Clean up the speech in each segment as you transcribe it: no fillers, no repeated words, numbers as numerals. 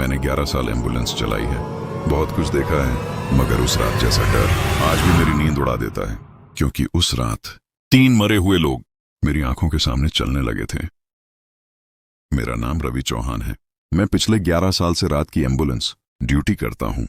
मैंने 11 साल एम्बुलेंस चलाई है, बहुत कुछ देखा है, मगर उस रात जैसा डर आज भी मेरी नींद उड़ा देता है। क्योंकि उस रात 3 मरे हुए लोग मेरी आंखों के सामने चलने लगे थे। मेरा नाम रवि चौहान है। मैं पिछले 11 साल से रात की एम्बुलेंस ड्यूटी करता हूं।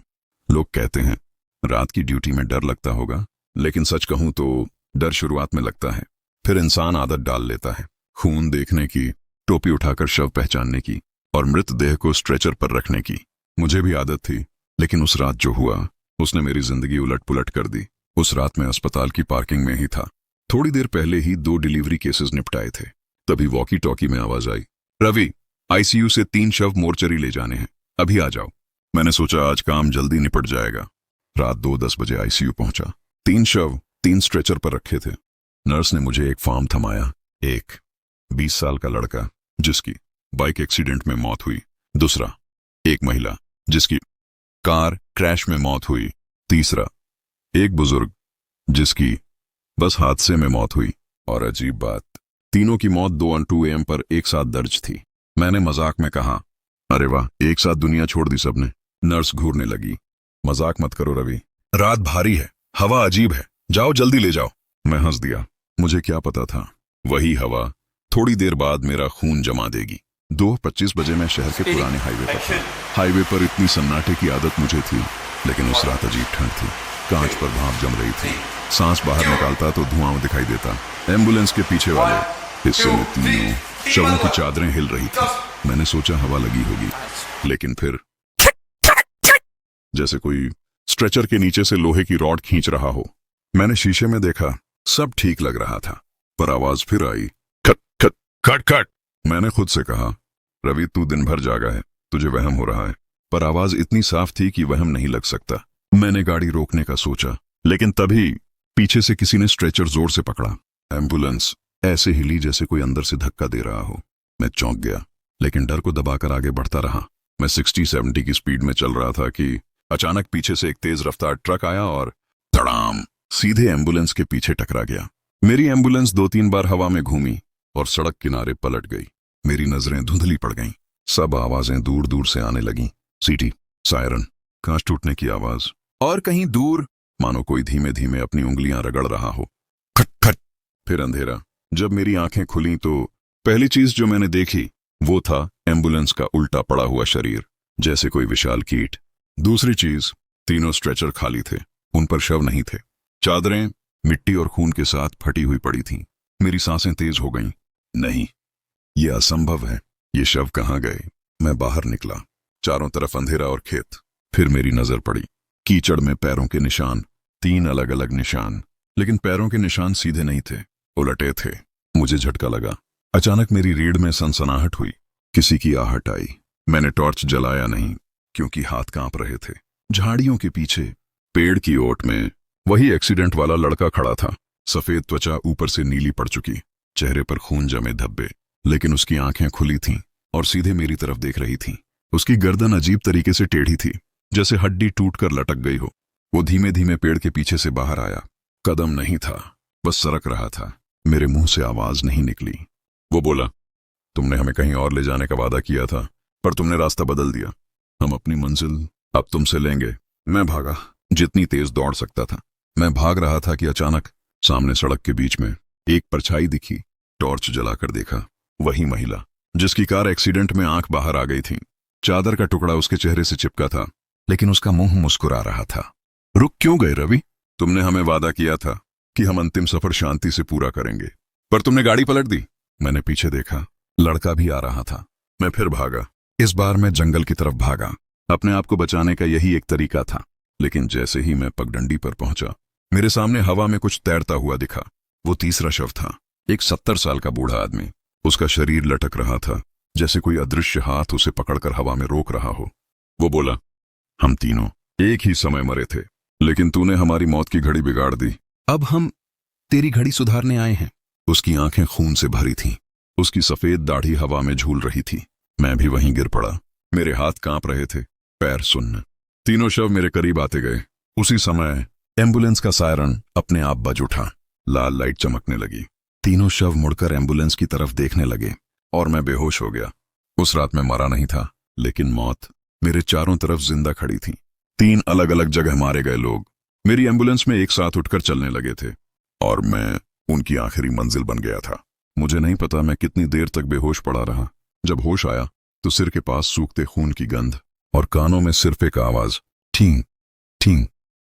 लोग कहते हैं रात की ड्यूटी में डर लगता होगा, लेकिन सच कहूं तो डर शुरुआत में लगता है, फिर इंसान आदत डाल लेता है। खून देखने की, टोपी उठाकर शव पहचानने की और मृतदेह को स्ट्रेचर पर रखने की मुझे भी आदत थी। लेकिन उस रात जो हुआ उसने मेरी जिंदगी उलट पुलट कर दी। उस रात मैं अस्पताल की पार्किंग में ही था। थोड़ी देर पहले ही 2 डिलीवरी केसेस निपटाए थे। तभी वॉकी टॉकी में आवाज आई, रवि, आईसीयू से 3 शव मोर्चरी ले जाने हैं, अभी आ जाओ। मैंने सोचा आज काम जल्दी निपट जाएगा। रात 2:10 बजे आईसीयू पहुंचा। 3 शव 3 स्ट्रेचर पर रखे थे। नर्स ने मुझे एक फॉर्म थमाया। एक 20 साल का लड़का जिसकी बाइक एक्सीडेंट में मौत हुई। दूसरा, एक महिला जिसकी कार क्रैश में मौत हुई। तीसरा, एक बुजुर्ग जिसकी बस हादसे में मौत हुई। और अजीब बात, तीनों की मौत 2:02 AM पर एक साथ दर्ज थी। मैंने मजाक में कहा, अरे वाह, एक साथ दुनिया छोड़ दी सबने। नर्स घूरने लगी, मजाक मत करो रवि, रात भारी है, हवा अजीब है, जाओ जल्दी ले जाओ। मैं हंस दिया। मुझे क्या पता था वही हवा थोड़ी देर बाद मेरा खून जमा देगी। 2:25 बजे मैं शहर के पुराने हाईवे पर था। हाईवे पर इतनी सन्नाटे की आदत मुझे थी, लेकिन उस रात अजीब ठंड थी। कांच पर भाप जम रही थी। सांस बाहर निकालता तो धुआं दिखाई देता। एम्बुलेंस के पीछे वाले हिस्से में तीनों शवों की चादरें हिल रही थी। मैंने सोचा हवा लगी होगी, लेकिन फिर जैसे कोई स्ट्रेचर के नीचे से लोहे की रॉड खींच रहा हो। मैंने शीशे में देखा, सब ठीक लग रहा था, पर आवाज फिर आई, खट खट खट खट। मैंने खुद से कहा, रवि तू दिन भर जागा है, तुझे वहम हो रहा है। पर आवाज इतनी साफ थी कि वहम नहीं लग सकता। मैंने गाड़ी रोकने का सोचा, लेकिन तभी पीछे से किसी ने स्ट्रेचर जोर से पकड़ा। एम्बुलेंस ऐसे हिली जैसे कोई अंदर से धक्का दे रहा हो। मैं चौंक गया, लेकिन डर को दबाकर आगे बढ़ता रहा। मैं 60-70 की स्पीड में चल रहा था कि अचानक पीछे से एक तेज रफ्तार ट्रक आया और धड़ाम सीधे एम्बुलेंस के पीछे टकरा गया। मेरी एम्बुलेंस 2-3 बार हवा में घूमी और सड़क किनारे पलट गई। मेरी नजरें धुंधली पड़ गईं। सब आवाजें दूर दूर से आने लगीं। सीटी, सायरन, कांच टूटने की आवाज, और कहीं दूर मानो कोई धीमे धीमे अपनी उंगलियां रगड़ रहा हो। खट खट। फिर अंधेरा। जब मेरी आंखें खुली तो पहली चीज जो मैंने देखी वो था एम्बुलेंस का उल्टा पड़ा हुआ शरीर, जैसे कोई विशाल कीट। दूसरी चीज, तीनों स्ट्रेचर खाली थे, उन पर शव नहीं थे। चादरें मिट्टी और खून के साथ फटी हुई पड़ी थीं। मेरी सांसें तेज हो गईं। नहीं, यह असंभव है। ये शव कहाँ गए? मैं बाहर निकला। चारों तरफ अंधेरा और खेत। फिर मेरी नजर पड़ी कीचड़ में पैरों के निशान। 3 अलग अलग निशान, लेकिन पैरों के निशान सीधे नहीं थे, उलटे थे। मुझे झटका लगा। अचानक मेरी रीढ़ में सनसनाहट हुई। किसी की आहट आई। मैंने टॉर्च जलाया नहीं, क्योंकि हाथ कांप रहे थे। झाड़ियों के पीछे पेड़ की ओट में वही एक्सीडेंट वाला लड़का खड़ा था। सफेद त्वचा ऊपर से नीली पड़ चुकी, चेहरे पर खून जमे धब्बे, लेकिन उसकी आंखें खुली थीं और सीधे मेरी तरफ देख रही थीं। उसकी गर्दन अजीब तरीके से टेढ़ी थी, जैसे हड्डी टूटकर लटक गई हो। वो धीमे धीमे पेड़ के पीछे से बाहर आया। कदम नहीं था, बस सरक रहा था। मेरे मुंह से आवाज नहीं निकली। वो बोला, तुमने हमें कहीं और ले जाने का वादा किया था, पर तुमने रास्ता बदल दिया। हम अपनी मंजिल अब तुमसे लेंगे। मैं भागा, जितनी तेज दौड़ सकता था। मैं भाग रहा था कि अचानक सामने सड़क के बीच में एक परछाई दिखी। टॉर्च जलाकर देखा, वही महिला जिसकी कार एक्सीडेंट में आंख बाहर आ गई थी। चादर का टुकड़ा उसके चेहरे से चिपका था, लेकिन उसका मुंह मुस्कुरा रहा था। रुक क्यों गए रवि? तुमने हमें वादा किया था कि हम अंतिम सफर शांति से पूरा करेंगे, पर तुमने गाड़ी पलट दी। मैंने पीछे देखा, लड़का भी आ रहा था। मैं फिर भागा। इस बार मैं जंगल की तरफ भागा। अपने आप को बचाने का यही एक तरीका था। लेकिन जैसे ही मैं पगडंडी पर पहुंचा, मेरे सामने हवा में कुछ तैरता हुआ दिखा। वो तीसरा शव था। एक 70 साल का बूढ़ा आदमी। उसका शरीर लटक रहा था, जैसे कोई अदृश्य हाथ उसे पकड़कर हवा में रोक रहा हो। वो बोला, हम तीनों एक ही समय मरे थे, लेकिन तूने हमारी मौत की घड़ी बिगाड़ दी। अब हम तेरी घड़ी सुधारने आए हैं। उसकी आंखें खून से भरी थीं। उसकी सफेद दाढ़ी हवा में झूल रही थी। मैं भी वहीं गिर पड़ा। मेरे हाथ कांप रहे थे, पैर सुन्न। तीनों शव मेरे करीब आते गए। उसी समय एम्बुलेंस का सायरन अपने आप बज उठा। लाल लाइट चमकने लगी। तीनों शव मुड़कर एम्बुलेंस की तरफ देखने लगे और मैं बेहोश हो गया। उस रात मैं मरा नहीं था, लेकिन मौत मेरे चारों तरफ जिंदा खड़ी थीं। 3 अलग अलग जगह मारे गए लोग मेरी एम्बुलेंस में एक साथ उठकर चलने लगे थे और मैं उनकी आखिरी मंजिल बन गया था। मुझे नहीं पता मैं कितनी देर तक बेहोश पड़ा रहा। जब होश आया तो सिर के पास सूखते खून की गंध और कानों में सिर्फ एक आवाज, ठीक ठीक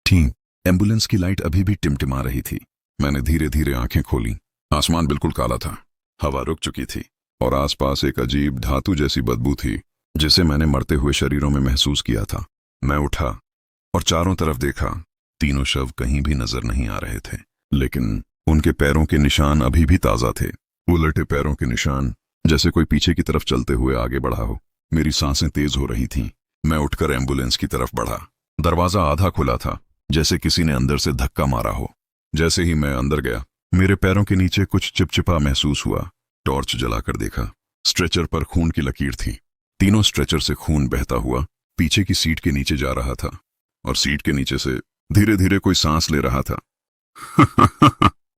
ठीक। एम्बुलेंस की लाइट अभी भी टिमटिमा रही थी। मैंने धीरे धीरे आंखें खोली। आसमान बिल्कुल काला था, हवा रुक चुकी थी और आसपास एक अजीब धातु जैसी बदबू थी जिसे मैंने मरते हुए शरीरों में महसूस किया था। मैं उठा और चारों तरफ देखा। तीनों शव कहीं भी नजर नहीं आ रहे थे, लेकिन उनके पैरों के निशान अभी भी ताजा थे। उलटे पैरों के निशान, जैसे कोई पीछे की तरफ चलते हुए आगे बढ़ा हो। मेरी सांसें तेज हो रही थीं। मैं उठकर एम्बुलेंस की तरफ बढ़ा। दरवाजा आधा खुला था, जैसे किसी ने अंदर से धक्का मारा हो। जैसे ही मैं अंदर गया, मेरे पैरों के नीचे कुछ चिपचिपा महसूस हुआ। टॉर्च जलाकर देखा। स्ट्रेचर पर खून की लकीर थी। तीनों स्ट्रेचर से खून बहता हुआ पीछे की सीट के नीचे जा रहा था और सीट के नीचे से धीरे धीरे कोई सांस ले रहा था।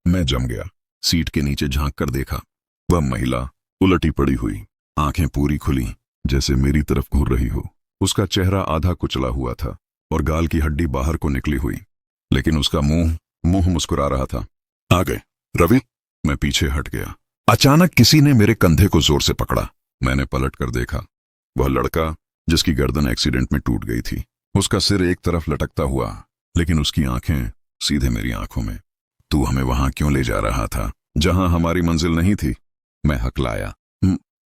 मैं जम गया। सीट के नीचे झांक कर देखा। वह महिला उलटी पड़ी हुई, आंखें पूरी खुली, जैसे मेरी तरफ घूर रही हो। उसका चेहरा आधा कुचला हुआ था और गाल की हड्डी बाहर को निकली हुई, लेकिन उसका मुंह मुस्कुरा रहा था। आ गए रवि। मैं पीछे हट गया। अचानक किसी ने मेरे कंधे को जोर से पकड़ा। मैंने पलट कर देखा। वह लड़का जिसकी गर्दन एक्सीडेंट में टूट गई थी। उसका सिर एक तरफ लटकता हुआ, लेकिन उसकी आंखें सीधे मेरी आंखों में। तू हमें वहां क्यों ले जा रहा था जहां हमारी मंजिल नहीं थी? मैं हकलाया।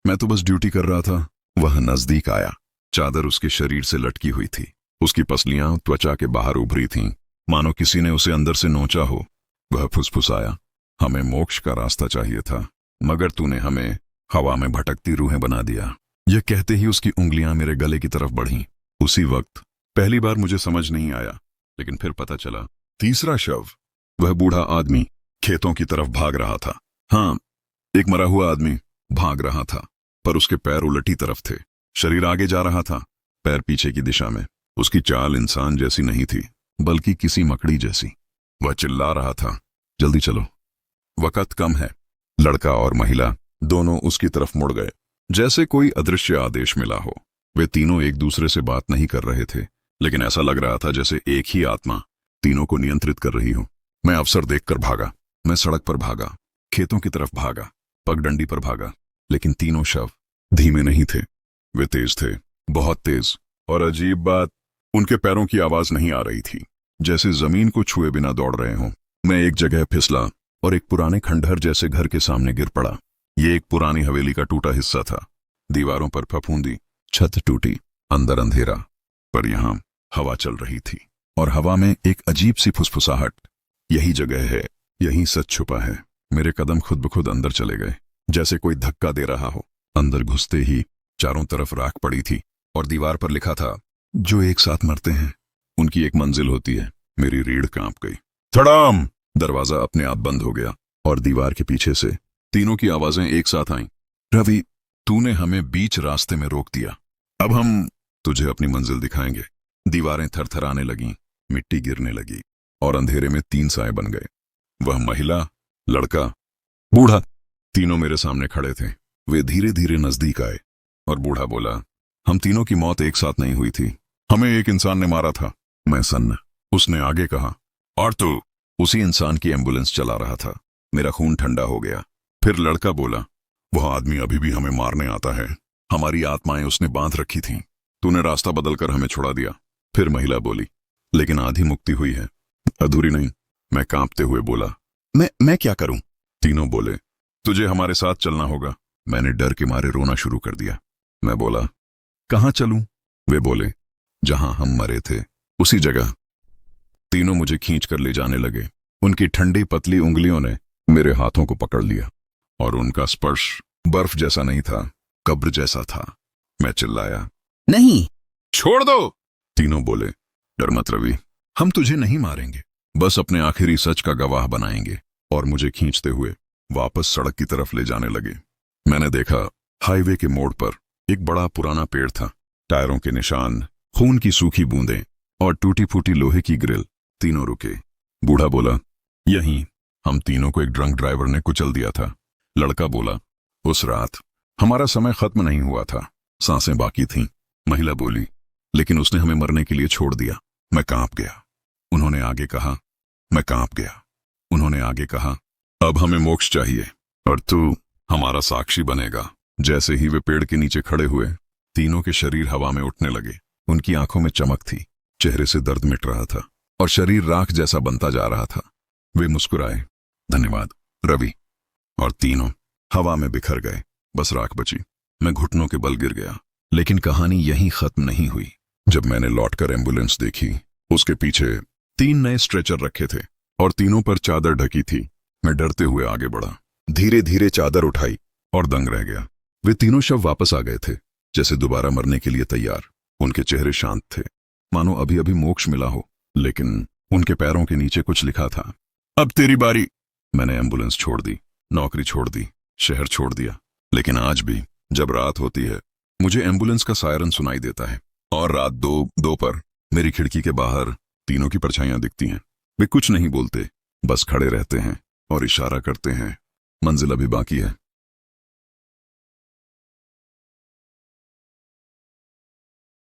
मैं तो बस ड्यूटी कर रहा था। वह नजदीक आया। चादर उसके शरीर से लटकी हुई थी। उसकी पसलियां त्वचा के बाहर उभरी थीं, मानो किसी ने उसे अंदर से नोचा हो। वह फुसफुसाया, हमें मोक्ष का रास्ता चाहिए था, मगर तूने हमें हवा में भटकती रूहें बना दिया। यह कहते ही उसकी उंगलियां मेरे गले की तरफ बढ़ीं। उसी वक्त पहली बार मुझे समझ नहीं आया, लेकिन फिर पता चला। तीसरा शव, वह बूढ़ा आदमी खेतों की तरफ भाग रहा था। हाँ, एक मरा हुआ आदमी भाग रहा था, पर उसके पैर उलटी तरफ थे। शरीर आगे जा रहा था, पैर पीछे की दिशा में। उसकी चाल इंसान जैसी नहीं थी, बल्कि किसी मकड़ी जैसी। वह चिल्ला रहा था, जल्दी चलो, वक्त कम है। लड़का और महिला दोनों उसकी तरफ मुड़ गए, जैसे कोई अदृश्य आदेश मिला हो। वे तीनों एक दूसरे से बात नहीं कर रहे थे, लेकिन ऐसा लग रहा था जैसे एक ही आत्मा तीनों को नियंत्रित कर रही हो। मैं अवसर देखकर भागा। मैं सड़क पर भागा, खेतों की तरफ भागा, पगडंडी पर भागा, लेकिन तीनों शव धीमे नहीं थे। वे तेज थे, बहुत तेज। और अजीब बात, उनके पैरों की आवाज नहीं आ रही थी, जैसे जमीन को छुए बिना दौड़ रहे हों। मैं एक जगह फिसला और एक पुराने खंडहर जैसे घर के सामने गिर पड़ा। ये एक पुरानी हवेली का टूटा हिस्सा था। दीवारों पर फफूंदी, छत टूटी, अंदर अंधेरा, पर यहां हवा चल रही थी और हवा में एक अजीब सी फुसफुसाहट। यही जगह है, यही सच छुपा है। मेरे कदम खुद ब खुद अंदर चले गए, जैसे कोई धक्का दे रहा हो। अंदर घुसते ही चारों तरफ राख पड़ी थी और दीवार पर लिखा था, जो एक साथ मरते हैं उनकी एक मंजिल होती है। मेरी रीढ़ कांप गई। धड़ाम! दरवाजा अपने आप बंद हो गया और दीवार के पीछे से तीनों की आवाजें एक साथ आईं। रवि, तूने हमें बीच रास्ते में रोक दिया। अब हम तुझे अपनी मंजिल दिखाएंगे। दीवारें थरथराने लगीं, मिट्टी गिरने लगी और अंधेरे में 3 साए बन गए। वह महिला, लड़का, बूढ़ा, तीनों मेरे सामने खड़े थे। वे धीरे धीरे नजदीक आए और बूढ़ा बोला, हम तीनों की मौत एक साथ नहीं हुई थी, हमें एक इंसान ने मारा था। मैं सन्न। उसने आगे कहा, और तू? उसी इंसान की एम्बुलेंस चला रहा था। मेरा खून ठंडा हो गया। फिर लड़का बोला, वह आदमी अभी भी हमें मारने आता है। हमारी आत्माएं उसने बांध रखी थीं। तूने रास्ता बदलकर हमें छुड़ा दिया। फिर महिला बोली, लेकिन आधी मुक्ति हुई है, अधूरी नहीं। मैं कांपते हुए बोला, मैं क्या करूं? तीनों बोले, तुझे हमारे साथ चलना होगा। मैंने डर के मारे रोना शुरू कर दिया। मैं बोला, कहां चलूं? वे बोले, जहां हम मरे थे उसी जगह। तीनों मुझे खींच कर ले जाने लगे। उनकी ठंडी पतली उंगलियों ने मेरे हाथों को पकड़ लिया और उनका स्पर्श बर्फ जैसा नहीं था, कब्र जैसा था। मैं चिल्लाया, नहीं, छोड़ दो। तीनों बोले, डर मत रवि, हम तुझे नहीं मारेंगे, बस अपने आखिरी सच का गवाह बनाएंगे। और मुझे खींचते हुए वापस सड़क की तरफ ले जाने लगे। मैंने देखा, हाईवे के मोड़ पर एक बड़ा पुराना पेड़ था। टायरों के निशान, खून की सूखी बूंदें और टूटी फूटी लोहे की ग्रिल। तीनों रुके। बूढ़ा बोला, यहीं हम तीनों को एक ड्रंक ड्राइवर ने कुचल दिया था। लड़का बोला, उस रात हमारा समय खत्म नहीं हुआ था, सांसें बाकी थीं। महिला बोली, लेकिन उसने हमें मरने के लिए छोड़ दिया। मैं कांप गया। उन्होंने आगे कहा, मैं कांप गया। उन्होंने आगे कहा, अब हमें मोक्ष चाहिए और तू हमारा साक्षी बनेगा। जैसे ही वे पेड़ के नीचे खड़े हुए, तीनों के शरीर हवा में उठने लगे। उनकी आंखों में चमक थी, चेहरे से दर्द मिट रहा था और शरीर राख जैसा बनता जा रहा था। वे मुस्कुराए, धन्यवाद रवि, और तीनों हवा में बिखर गए। बस राख बची। मैं घुटनों के बल गिर गया। लेकिन कहानी यहीं खत्म नहीं हुई। जब मैंने लौटकर एम्बुलेंस देखी, उसके पीछे 3 नए स्ट्रेचर रखे थे और तीनों पर चादर ढकी थी। मैं डरते हुए आगे बढ़ा, धीरे धीरे चादर उठाई और दंग रह गया। वे तीनों शव वापस आ गए थे, जैसे दोबारा मरने के लिए तैयार। उनके चेहरे शांत थे, मानो अभी अभी मोक्ष मिला हो। लेकिन उनके पैरों के नीचे कुछ लिखा था, अब तेरी बारी। मैंने एम्बुलेंस छोड़ दी, नौकरी छोड़ दी, शहर छोड़ दिया। लेकिन आज भी जब रात होती है, मुझे एम्बुलेंस का सायरन सुनाई देता है और रात 2 पर मेरी खिड़की के बाहर तीनों की परछाइयां दिखती हैं। वे कुछ नहीं बोलते, बस खड़े रहते हैं और इशारा करते हैं, मंजिल अभी बाकी है।